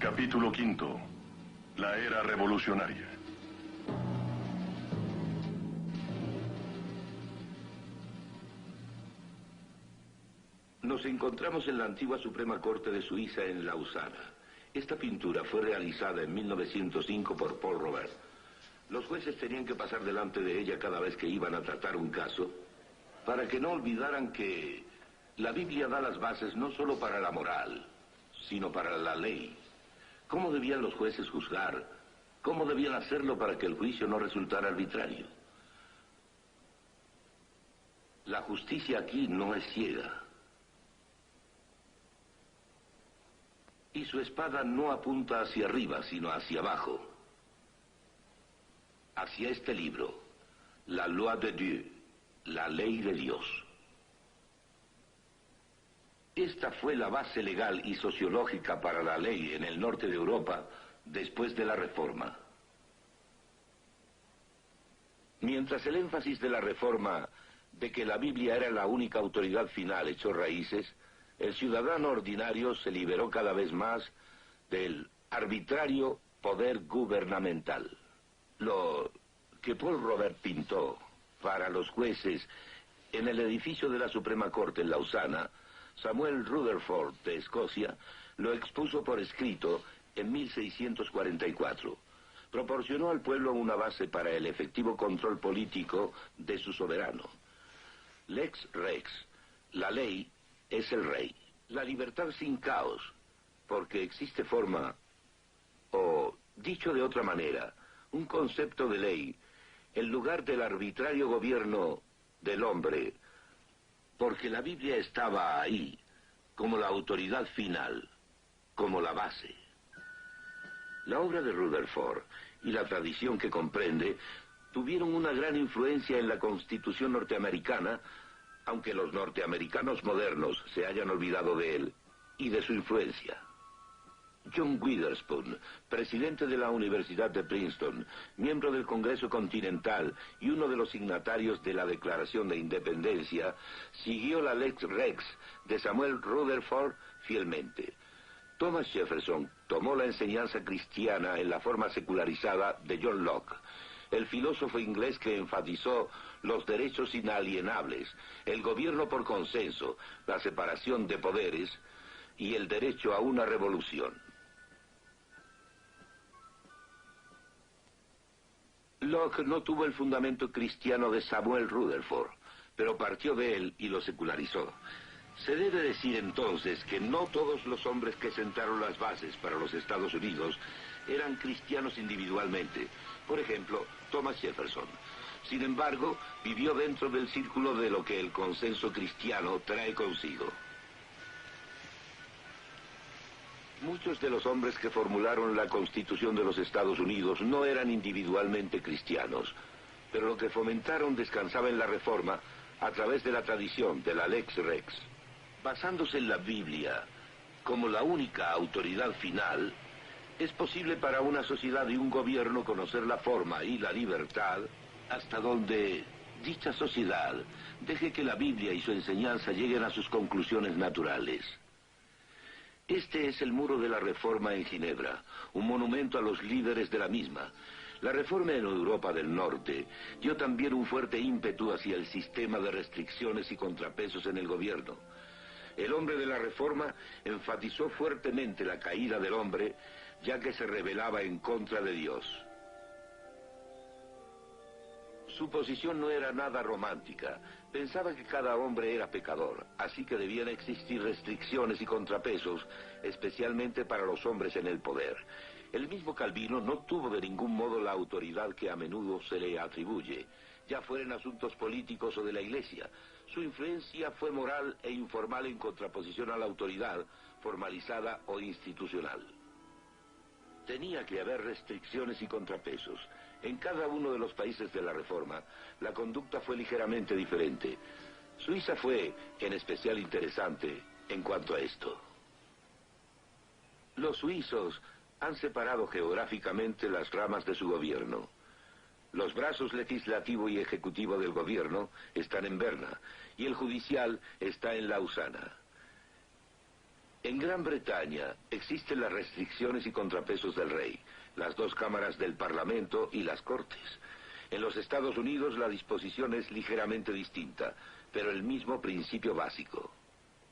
Capítulo quinto. La era revolucionaria. Nos encontramos en la antigua Suprema Corte de Suiza en Lausana. Esta pintura fue realizada en 1905 por Paul Robert. Los jueces tenían que pasar delante de ella cada vez que iban a tratar un caso, para que no olvidaran que la Biblia da las bases no solo para la moral, sino para la ley. ¿Cómo debían los jueces juzgar? ¿Cómo debían hacerlo para que el juicio no resultara arbitrario? La justicia aquí no es ciega. Y su espada no apunta hacia arriba, sino hacia abajo. Hacia este libro, la Loi de Dieu, la ley de Dios. Esta fue la base legal y sociológica para la ley en el norte de Europa después de la Reforma. Mientras el énfasis de la Reforma de que la Biblia era la única autoridad final echó raíces, el ciudadano ordinario se liberó cada vez más del arbitrario poder gubernamental. Lo que Paul Robert pintó para los jueces en el edificio de la Suprema Corte en Lausana, Samuel Rutherford de Escocia lo expuso por escrito en 1644. Proporcionó al pueblo una base para el efectivo control político de su soberano. Lex Rex, la ley es el rey. La libertad sin caos, porque existe forma, o dicho de otra manera, un concepto de ley, en lugar del arbitrario gobierno del hombre, porque la Biblia estaba ahí, como la autoridad final, como la base. La obra de Rutherford y la tradición que comprende tuvieron una gran influencia en la Constitución norteamericana, aunque los norteamericanos modernos se hayan olvidado de él y de su influencia. John Witherspoon, presidente de la Universidad de Princeton, miembro del Congreso Continental y uno de los signatarios de la Declaración de Independencia, siguió la Lex Rex de Samuel Rutherford fielmente. Thomas Jefferson tomó la enseñanza cristiana en la forma secularizada de John Locke, el filósofo inglés que enfatizó los derechos inalienables, el gobierno por consenso, la separación de poderes y el derecho a una revolución. Locke no tuvo el fundamento cristiano de Samuel Rutherford, pero partió de él y lo secularizó. Se debe decir entonces que no todos los hombres que sentaron las bases para los Estados Unidos eran cristianos individualmente. Por ejemplo, Thomas Jefferson. Sin embargo, vivió dentro del círculo de lo que el consenso cristiano trae consigo. Muchos de los hombres que formularon la Constitución de los Estados Unidos no eran individualmente cristianos, pero lo que fomentaron descansaba en la Reforma a través de la tradición de la Lex Rex. Basándose en la Biblia como la única autoridad final, es posible para una sociedad y un gobierno conocer la forma y la libertad hasta donde dicha sociedad deje que la Biblia y su enseñanza lleguen a sus conclusiones naturales. Este es el muro de la Reforma en Ginebra, un monumento a los líderes de la misma. La Reforma en Europa del Norte dio también un fuerte ímpetu hacia el sistema de restricciones y contrapesos en el gobierno. El hombre de la Reforma enfatizó fuertemente la caída del hombre, ya que se rebelaba en contra de Dios. Su posición no era nada romántica. Pensaba que cada hombre era pecador, así que debían existir restricciones y contrapesos, especialmente para los hombres en el poder. El mismo Calvino no tuvo de ningún modo la autoridad que a menudo se le atribuye, ya fuera en asuntos políticos o de la Iglesia. Su influencia fue moral e informal en contraposición a la autoridad, formalizada o institucional. Tenía que haber restricciones y contrapesos. En cada uno de los países de la Reforma, la conducta fue ligeramente diferente. Suiza fue, en especial, interesante en cuanto a esto. Los suizos han separado geográficamente las ramas de su gobierno. Los brazos legislativo y ejecutivo del gobierno están en Berna y el judicial está en Lausana. En Gran Bretaña existen las restricciones y contrapesos del rey, las dos cámaras del Parlamento y las Cortes. En los Estados Unidos la disposición es ligeramente distinta, pero el mismo principio básico.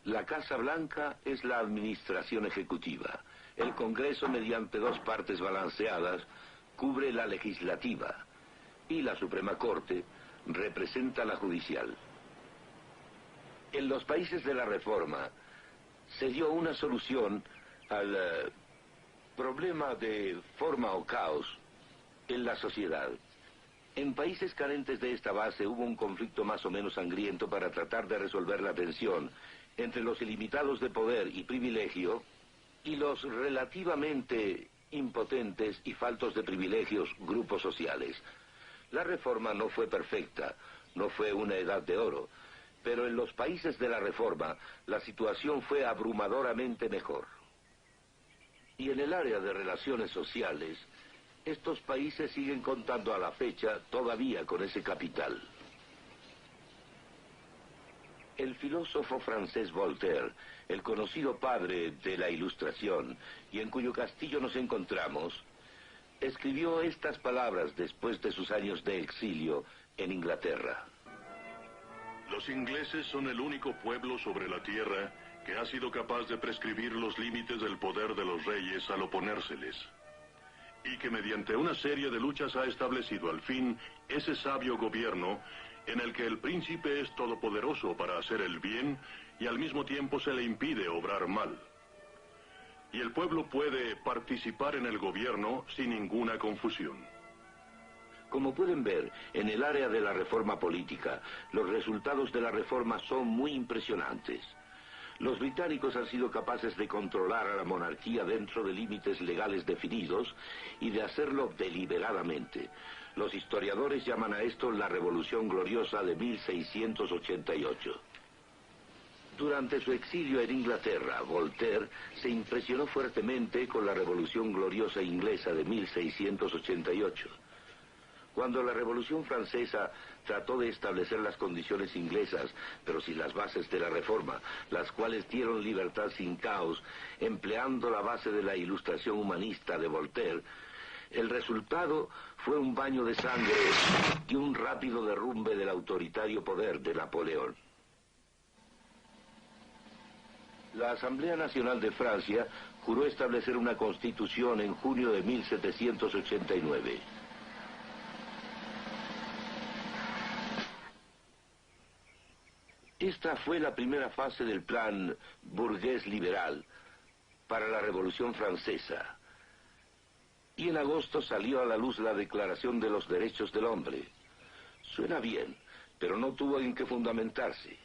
La Casa Blanca es la administración ejecutiva. El Congreso, mediante dos partes balanceadas, cubre la legislativa. Y la Suprema Corte representa la judicial. En los países de la Reforma se dio una solución al problema de forma o caos en la sociedad. En países carentes de esta base hubo un conflicto más o menos sangriento para tratar de resolver la tensión entre los ilimitados de poder y privilegio y los relativamente impotentes y faltos de privilegios grupos sociales. La Reforma no fue perfecta, no fue una edad de oro, pero en los países de la Reforma la situación fue abrumadoramente mejor. Y en el área de relaciones sociales, estos países siguen contando a la fecha todavía con ese capital. El filósofo francés Voltaire, el conocido padre de la Ilustración, y en cuyo castillo nos encontramos, escribió estas palabras después de sus años de exilio en Inglaterra. Los ingleses son el único pueblo sobre la tierra que ha sido capaz de prescribir los límites del poder de los reyes al oponérseles, y que mediante una serie de luchas ha establecido al fin ese sabio gobierno en el que el príncipe es todopoderoso para hacer el bien y al mismo tiempo se le impide obrar mal. Y el pueblo puede participar en el gobierno sin ninguna confusión. Como pueden ver, en el área de la reforma política, los resultados de la reforma son muy impresionantes. Los británicos han sido capaces de controlar a la monarquía dentro de límites legales definidos y de hacerlo deliberadamente. Los historiadores llaman a esto la Revolución Gloriosa de 1688. Durante su exilio en Inglaterra, Voltaire se impresionó fuertemente con la Revolución Gloriosa inglesa de 1688. Cuando la Revolución Francesa trató de establecer las condiciones inglesas, pero sin las bases de la Reforma, las cuales dieron libertad sin caos, empleando la base de la Ilustración humanista de Voltaire, el resultado fue un baño de sangre y un rápido derrumbe del autoritario poder de Napoleón. La Asamblea Nacional de Francia juró establecer una constitución en junio de 1789. Esta fue la primera fase del plan burgués liberal para la Revolución Francesa. Y en agosto salió a la luz la Declaración de los Derechos del Hombre. Suena bien, pero no tuvo en qué fundamentarse.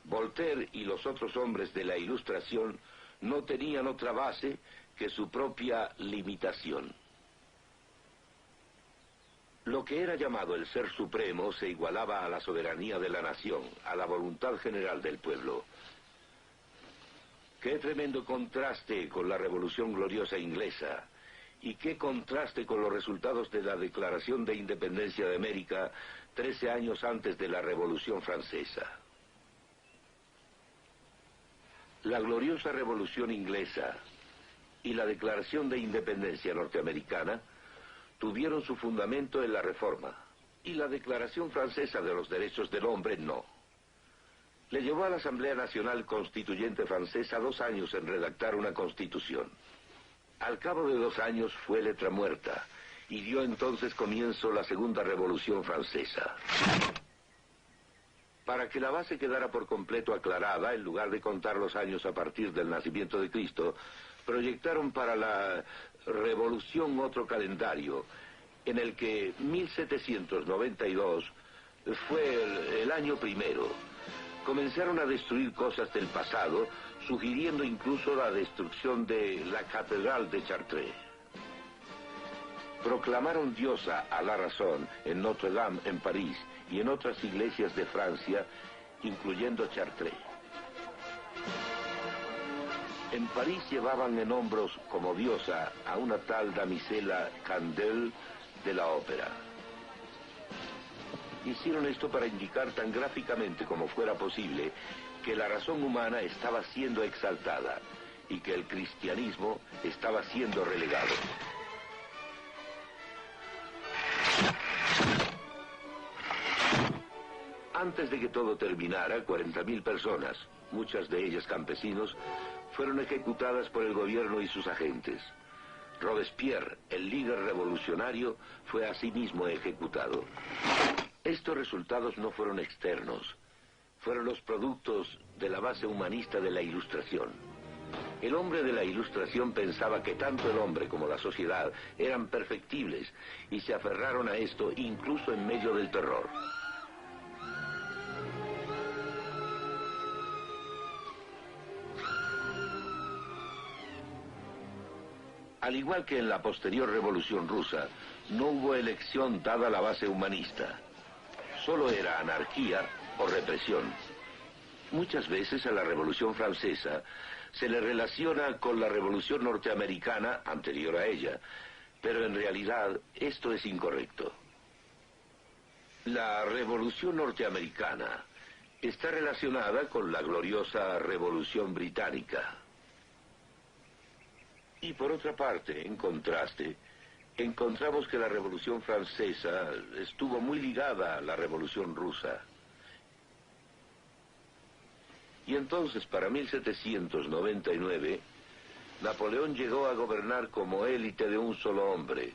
Voltaire y los otros hombres de la Ilustración no tenían otra base que su propia limitación. Lo que era llamado el Ser Supremo se igualaba a la soberanía de la nación, a la voluntad general del pueblo. Qué tremendo contraste con la Revolución Gloriosa inglesa, y qué contraste con los resultados de la Declaración de Independencia de América 13 años antes de la Revolución Francesa. La gloriosa Revolución inglesa y la Declaración de Independencia norteamericana tuvieron su fundamento en la Reforma, y la Declaración Francesa de los Derechos del Hombre no. Le llevó a la Asamblea Nacional Constituyente Francesa 2 años en redactar una constitución. Al cabo de 2 años fue letra muerta, y dio entonces comienzo la Segunda Revolución Francesa. Para que la base quedara por completo aclarada, en lugar de contar los años a partir del nacimiento de Cristo, proyectaron para la Revolución otro calendario, en el que 1792 fue el año primero. Comenzaron a destruir cosas del pasado, sugiriendo incluso la destrucción de la Catedral de Chartres. Proclamaron diosa a la razón en Notre Dame en París y en otras iglesias de Francia, incluyendo Chartres. En París llevaban en hombros como diosa a una tal damisela Candel de la ópera. Hicieron esto para indicar tan gráficamente como fuera posible que la razón humana estaba siendo exaltada y que el cristianismo estaba siendo relegado. Antes de que todo terminara, 40.000 personas, muchas de ellas campesinos, fueron ejecutadas por el gobierno y sus agentes. Robespierre, el líder revolucionario, fue asimismo ejecutado. Estos resultados no fueron externos, fueron los productos de la base humanista de la Ilustración. El hombre de la Ilustración pensaba que tanto el hombre como la sociedad eran perfectibles y se aferraron a esto incluso en medio del terror. Al igual que en la posterior Revolución Rusa, no hubo elección dada la base humanista. Solo era anarquía o represión. Muchas veces a la Revolución Francesa se le relaciona con la Revolución Norteamericana anterior a ella, pero en realidad esto es incorrecto. La Revolución Norteamericana está relacionada con la gloriosa Revolución Británica. Y por otra parte, en contraste, encontramos que la Revolución Francesa estuvo muy ligada a la Revolución Rusa. Y entonces, para 1799, Napoleón llegó a gobernar como élite de un solo hombre,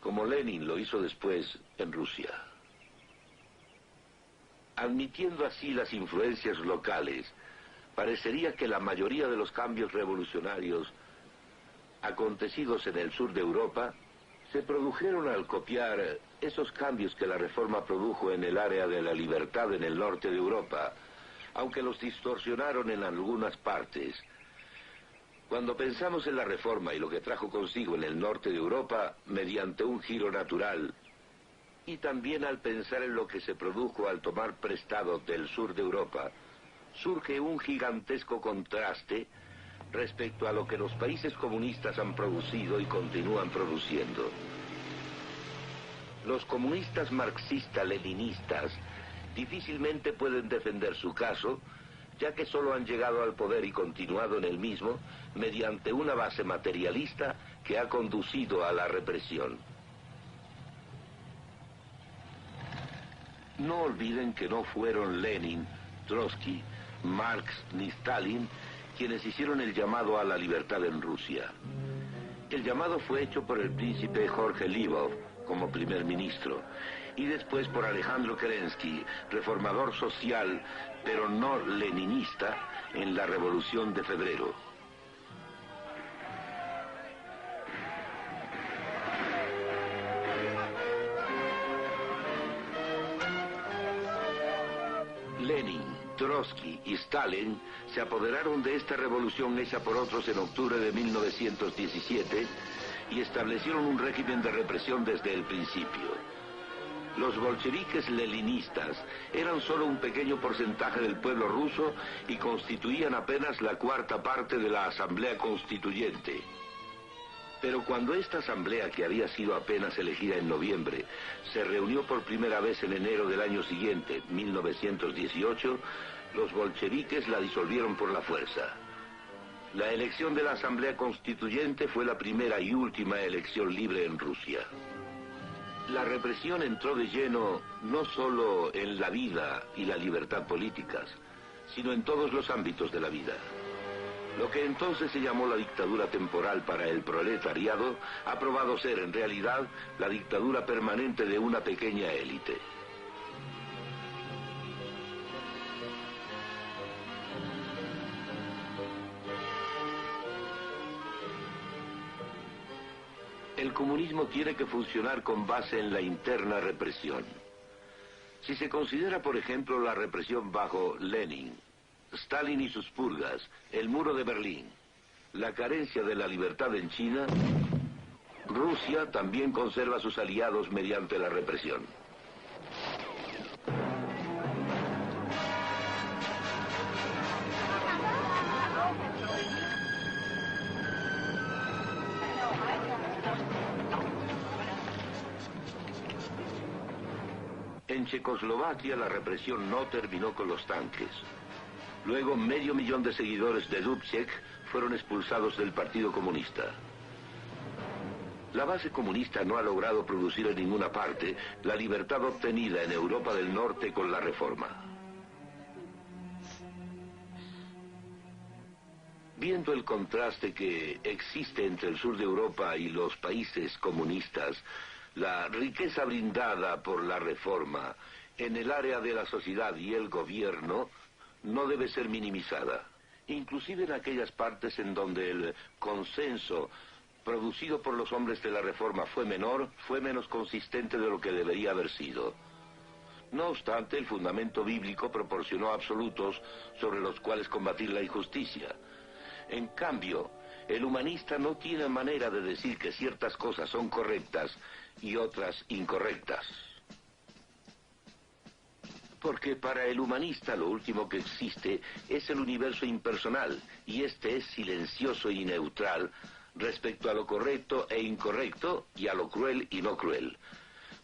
como Lenin lo hizo después en Rusia. Admitiendo así las influencias locales, parecería que la mayoría de los cambios revolucionarios acontecidos en el sur de Europa se produjeron al copiar esos cambios que la Reforma produjo en el área de la libertad en el norte de Europa, aunque los distorsionaron en algunas partes. Cuando pensamos en la Reforma y lo que trajo consigo en el norte de Europa mediante un giro natural, y también al pensar en lo que se produjo al tomar prestado del sur de Europa, surge un gigantesco contraste respecto a lo que los países comunistas han producido y continúan produciendo. Los comunistas marxistas-leninistas difícilmente pueden defender su caso, ya que solo han llegado al poder y continuado en el mismo mediante una base materialista que ha conducido a la represión. No olviden que no fueron Lenin, Trotsky, Marx ni Stalin quienes hicieron el llamado a la libertad en Rusia. El llamado fue hecho por el príncipe Jorge Lvov como primer ministro y después por Alejandro Kerensky, reformador social pero no leninista, en la Revolución de Febrero. Lenin, Trotsky y Stalin se apoderaron de esta revolución hecha por otros en octubre de 1917 y establecieron un régimen de represión desde el principio. Los bolcheviques leninistas eran solo un pequeño porcentaje del pueblo ruso y constituían apenas la cuarta parte de la Asamblea Constituyente. Pero cuando esta asamblea, que había sido apenas elegida en noviembre, se reunió por primera vez en enero del año siguiente, 1918, los bolcheviques la disolvieron por la fuerza. La elección de la Asamblea Constituyente fue la primera y última elección libre en Rusia. La represión entró de lleno no solo en la vida y la libertad políticas, sino en todos los ámbitos de la vida. Lo que entonces se llamó la dictadura temporal para el proletariado ha probado ser en realidad la dictadura permanente de una pequeña élite. El comunismo tiene que funcionar con base en la interna represión. Si se considera, por ejemplo, la represión bajo Lenin, Stalin y sus purgas, el muro de Berlín, la carencia de la libertad en China, Rusia también conserva a sus aliados mediante la represión. En Checoslovaquia la represión no terminó con los tanques. Luego 500.000 de seguidores de Dubček fueron expulsados del Partido Comunista. La base comunista no ha logrado producir en ninguna parte la libertad obtenida en Europa del Norte con la Reforma. Viendo el contraste que existe entre el sur de Europa y los países comunistas, la riqueza brindada por la Reforma en el área de la sociedad y el gobierno no debe ser minimizada. Inclusive en aquellas partes en donde el consenso producido por los hombres de la Reforma fue menor, fue menos consistente de lo que debería haber sido. No obstante, el fundamento bíblico proporcionó absolutos sobre los cuales combatir la injusticia. En cambio, el humanista no tiene manera de decir que ciertas cosas son correctas y otras incorrectas. Porque para el humanista lo último que existe es el universo impersonal, y este es silencioso y neutral respecto a lo correcto e incorrecto y a lo cruel y no cruel.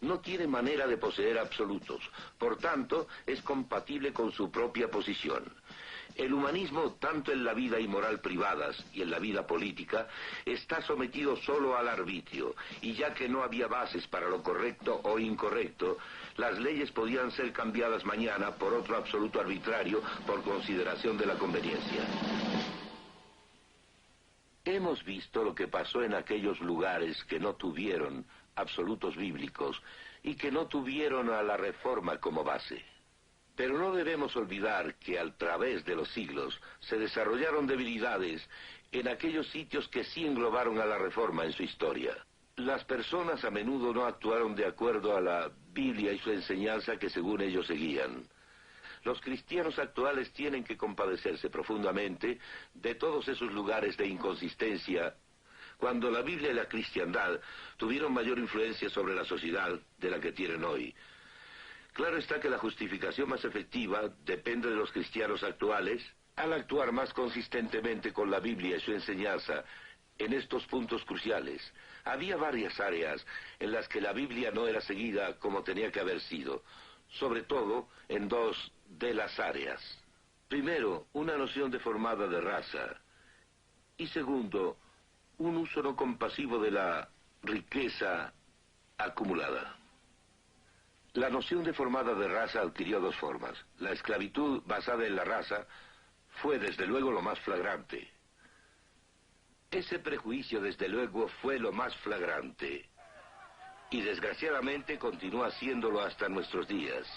No tiene manera de poseer absolutos, por tanto, es compatible con su propia posición. El humanismo, tanto en la vida y moral privadas y en la vida política, está sometido solo al arbitrio, y ya que no había bases para lo correcto o incorrecto, las leyes podían ser cambiadas mañana por otro absoluto arbitrario por consideración de la conveniencia. Hemos visto lo que pasó en aquellos lugares que no tuvieron absolutos bíblicos y que no tuvieron a la Reforma como base. Pero no debemos olvidar que a través de los siglos se desarrollaron debilidades en aquellos sitios que sí englobaron a la Reforma en su historia. Las personas a menudo no actuaron de acuerdo a la Biblia y su enseñanza que según ellos seguían. Los cristianos actuales tienen que compadecerse profundamente de todos esos lugares de inconsistencia, cuando la Biblia y la cristiandad tuvieron mayor influencia sobre la sociedad de la que tienen hoy. Claro está que la justificación más efectiva depende de los cristianos actuales, al actuar más consistentemente con la Biblia y su enseñanza en estos puntos cruciales. Había varias áreas en las que la Biblia no era seguida como tenía que haber sido, sobre todo en dos de las áreas. Primero, una noción deformada de raza, y segundo, un uso no compasivo de la riqueza acumulada. La noción deformada de raza adquirió dos formas. La esclavitud basada en la raza fue desde luego lo más flagrante. Ese prejuicio desde luego fue lo más flagrante, y desgraciadamente continúa siéndolo hasta nuestros días.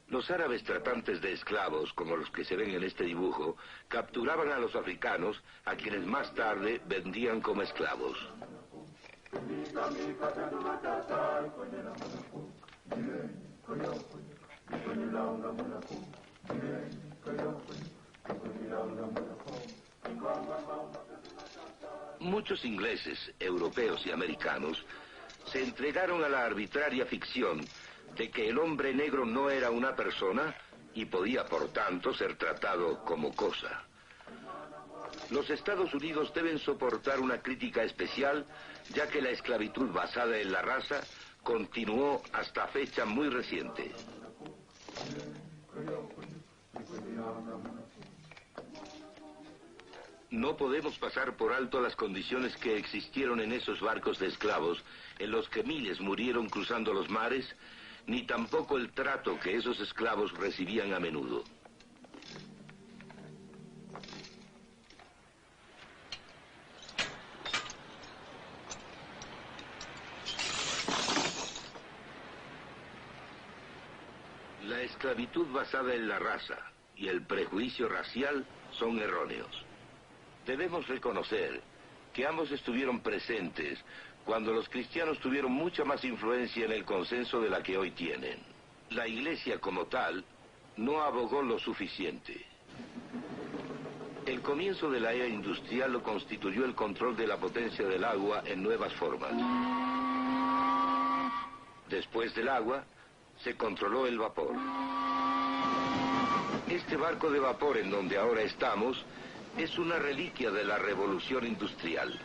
Los árabes tratantes de esclavos, como los que se ven en este dibujo, capturaban a los africanos, a quienes más tarde vendían como esclavos. Muchos ingleses, europeos y americanos se entregaron a la arbitraria ficción de que el hombre negro no era una persona y podía, por tanto, ser tratado como cosa. Los Estados Unidos deben soportar una crítica especial, ya que la esclavitud basada en la raza continuó hasta fecha muy reciente. No podemos pasar por alto las condiciones que existieron en esos barcos de esclavos, en los que miles murieron cruzando los mares, ni tampoco el trato que esos esclavos recibían a menudo. La esclavitud basada en la raza y el prejuicio racial son erróneos. Debemos reconocer que ambos estuvieron presentes cuando los cristianos tuvieron mucha más influencia en el consenso de la que hoy tienen. La Iglesia como tal no abogó lo suficiente. El comienzo de la era industrial lo constituyó el control de la potencia del agua en nuevas formas. Después del agua, se controló el vapor. Este barco de vapor en donde ahora estamos es una reliquia de la revolución industrial.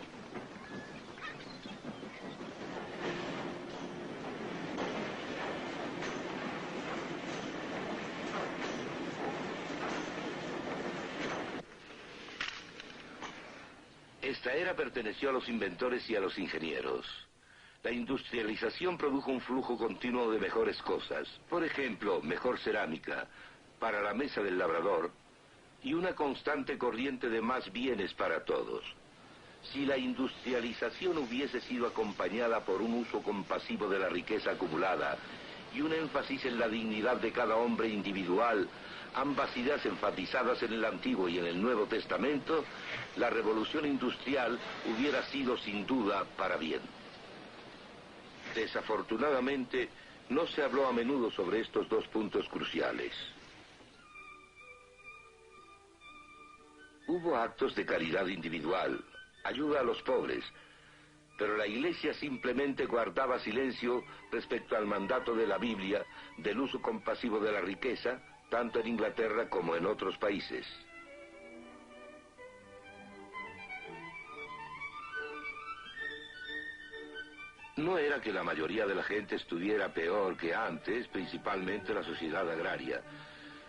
Esta era perteneció a los inventores y a los ingenieros. La industrialización produjo un flujo continuo de mejores cosas. Por ejemplo, mejor cerámica para la mesa del labrador y una constante corriente de más bienes para todos. Si la industrialización hubiese sido acompañada por un uso compasivo de la riqueza acumulada y un énfasis en la dignidad de cada hombre individual, ambas ideas enfatizadas en el Antiguo y en el Nuevo Testamento, la revolución industrial hubiera sido sin duda para bien. Desafortunadamente, no se habló a menudo sobre estos dos puntos cruciales. Hubo actos de caridad individual, ayuda a los pobres, pero la Iglesia simplemente guardaba silencio respecto al mandato de la Biblia del uso compasivo de la riqueza, tanto en Inglaterra como en otros países. No era que la mayoría de la gente estuviera peor que antes, principalmente la sociedad agraria,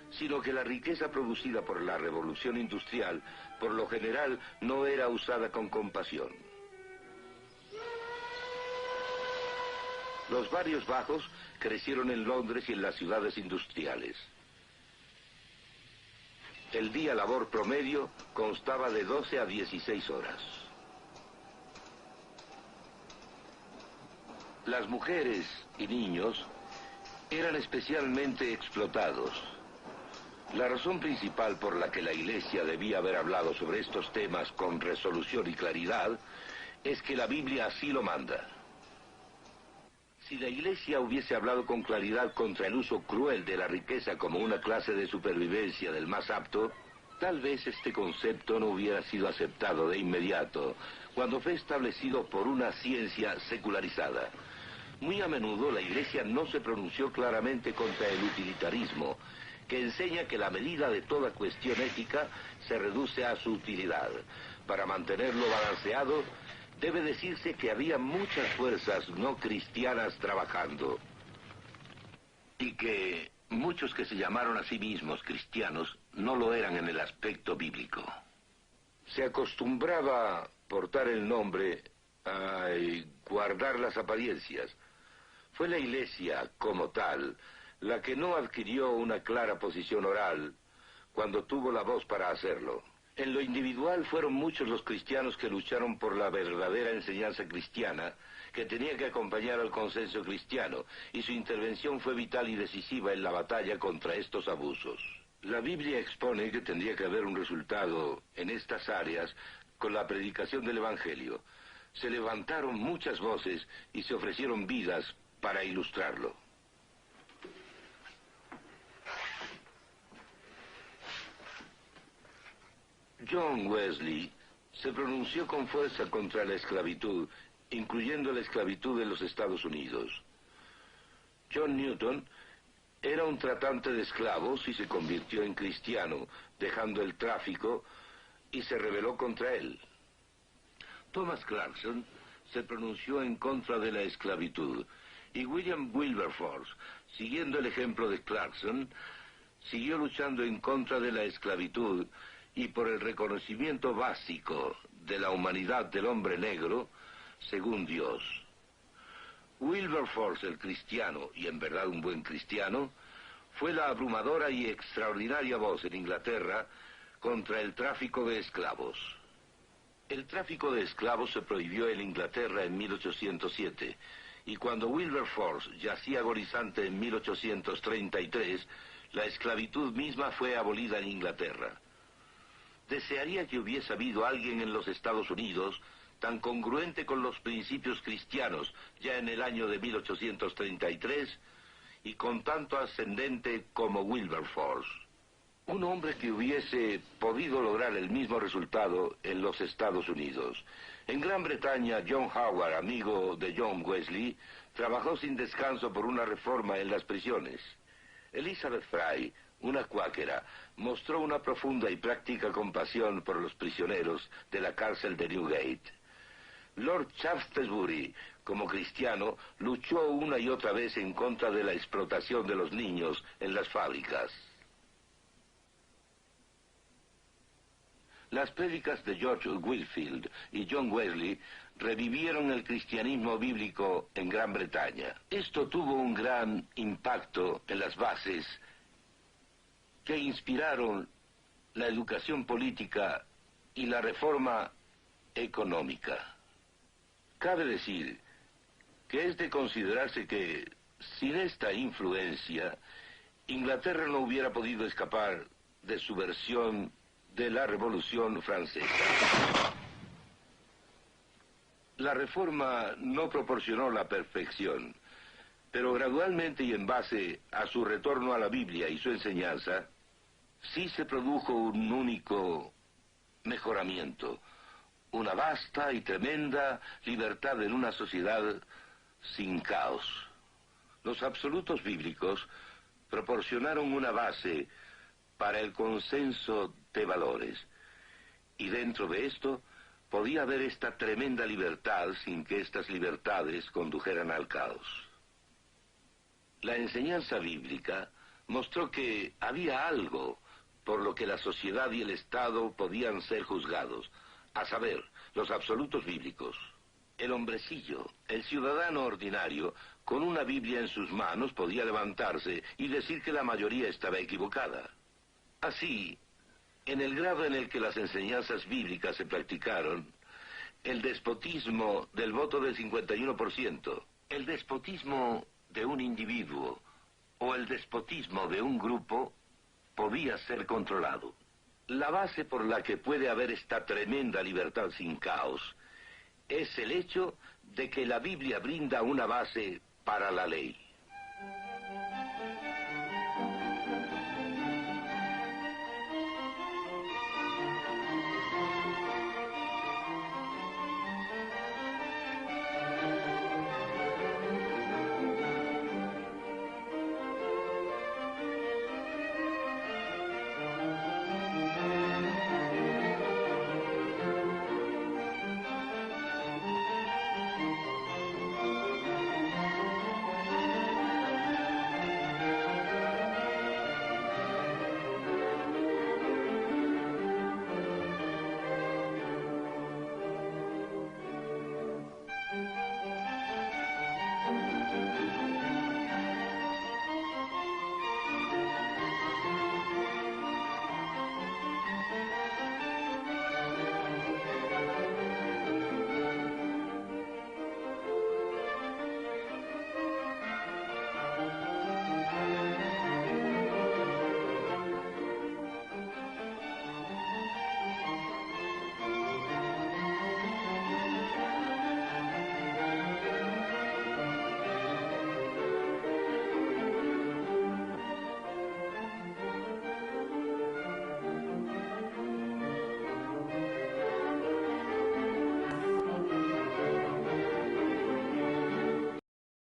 sino que la riqueza producida por la revolución industrial, por lo general, no era usada con compasión. Los barrios bajos crecieron en Londres y en las ciudades industriales. El día labor promedio constaba de 12 a 16 horas. Las mujeres y niños eran especialmente explotados. La razón principal por la que la Iglesia debía haber hablado sobre estos temas con resolución y claridad es que la Biblia así lo manda. Si la Iglesia hubiese hablado con claridad contra el uso cruel de la riqueza como una clase de supervivencia del más apto, tal vez este concepto no hubiera sido aceptado de inmediato cuando fue establecido por una ciencia secularizada. Muy a menudo la Iglesia no se pronunció claramente contra el utilitarismo, que enseña que la medida de toda cuestión ética se reduce a su utilidad. Para mantenerlo balanceado, debe decirse que había muchas fuerzas no cristianas trabajando, y que muchos que se llamaron a sí mismos cristianos no lo eran en el aspecto bíblico. Se acostumbraba portar el nombre y guardar las apariencias. Fue la Iglesia, como tal, la que no adquirió una clara posición oral cuando tuvo la voz para hacerlo. En lo individual fueron muchos los cristianos que lucharon por la verdadera enseñanza cristiana, que tenía que acompañar al consenso cristiano, y su intervención fue vital y decisiva en la batalla contra estos abusos. La Biblia expone que tendría que haber un resultado en estas áreas con la predicación del Evangelio. Se levantaron muchas voces y se ofrecieron vidas para ilustrarlo. John Wesley se pronunció con fuerza contra la esclavitud, incluyendo la esclavitud en los Estados Unidos. John Newton era un tratante de esclavos y se convirtió en cristiano, dejando el tráfico, y se rebeló contra él. Thomas Clarkson se pronunció en contra de la esclavitud, y William Wilberforce, siguiendo el ejemplo de Clarkson, siguió luchando en contra de la esclavitud y por el reconocimiento básico de la humanidad del hombre negro, según Dios. Wilberforce, el cristiano, y en verdad un buen cristiano, fue la abrumadora y extraordinaria voz en Inglaterra contra el tráfico de esclavos. El tráfico de esclavos se prohibió en Inglaterra en 1807, y cuando Wilberforce yacía agonizante en 1833, la esclavitud misma fue abolida en Inglaterra. Desearía que hubiese habido alguien en los Estados Unidos tan congruente con los principios cristianos ya en el año de 1833 y con tanto ascendente como Wilberforce. Un hombre que hubiese podido lograr el mismo resultado en los Estados Unidos. En Gran Bretaña, John Howard, amigo de John Wesley, trabajó sin descanso por una reforma en las prisiones. Elizabeth Fry, una cuáquera, mostró una profunda y práctica compasión por los prisioneros de la cárcel de Newgate. Lord Shaftesbury, como cristiano, luchó una y otra vez en contra de la explotación de los niños en las fábricas. Las prédicas de George Whitefield y John Wesley revivieron el cristianismo bíblico en Gran Bretaña. Esto tuvo un gran impacto en las bases que inspiraron la educación política y la reforma económica. Cabe decir que es de considerarse que, sin esta influencia, Inglaterra no hubiera podido escapar de su versión de la Revolución Francesa. La reforma no proporcionó la perfección, pero gradualmente y en base a su retorno a la Biblia y su enseñanza, sí se produjo un único mejoramiento, una vasta y tremenda libertad en una sociedad sin caos. Los absolutos bíblicos proporcionaron una base para el consenso de valores, y dentro de esto podía haber esta tremenda libertad sin que estas libertades condujeran al caos. La enseñanza bíblica mostró que había algo por lo que la sociedad y el Estado podían ser juzgados, a saber, los absolutos bíblicos. El hombrecillo, el ciudadano ordinario, con una Biblia en sus manos podía levantarse y decir que la mayoría estaba equivocada. Así, en el grado en el que las enseñanzas bíblicas se practicaron, el despotismo del voto del 51%, el despotismo de un individuo o el despotismo de un grupo podía ser controlado. La base por la que puede haber esta tremenda libertad sin caos es el hecho de que la Biblia brinda una base para la ley.